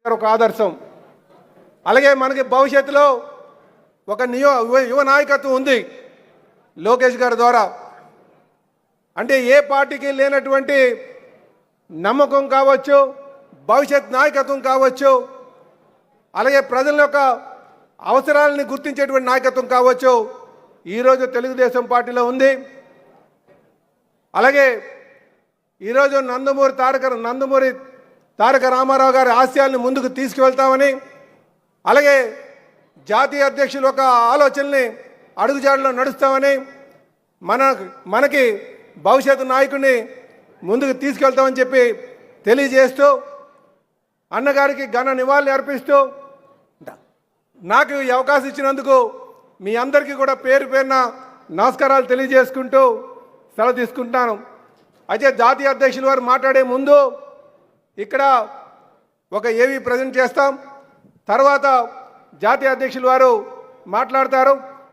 ఒక ఆదర్శం. అలాగే మనకి భవిష్యత్తులో ఒక యువ నాయకత్వం ఉంది లోకేష్ గారి ద్వారా. అంటే ఏ పార్టీకి లేనటువంటి నమ్మకం కావచ్చు, భవిష్యత్ నాయకత్వం కావచ్చు, అలాగే ప్రజల యొక్క అవసరాలని గుర్తించేటువంటి నాయకత్వం కావచ్చు, ఈరోజు తెలుగుదేశం పార్టీలో ఉంది. అలాగే ఈరోజు నందమూరి తారక రామారావు గారి ఆశయాల్ని ముందుకు తీసుకువెళ్తామని, అలాగే జాతీయ అధ్యక్షుల యొక్క ఆలోచనల్ని అడుగుజాడలో నడుస్తామని, మనకి భవిష్యత్తు నాయకుడిని ముందుకు తీసుకెళ్తామని చెప్పి తెలియజేస్తూ, అన్నగారికి ఘన నివాళులు అర్పిస్తూ, నాకు ఈ అవకాశం ఇచ్చినందుకు మీ అందరికీ కూడా పేరు పేరున నమస్కారాలు తెలియజేసుకుంటూ సెలవు తీసుకుంటాను. అయితే జాతీయ అధ్యక్షుల వారు మాట్లాడే ముందు ఇక్కడ ఒక ఏవి ప్రజెంట్ చేస్తాం, తర్వాత జాతీయ అధ్యక్షుల వారు మాట్లాడతారు.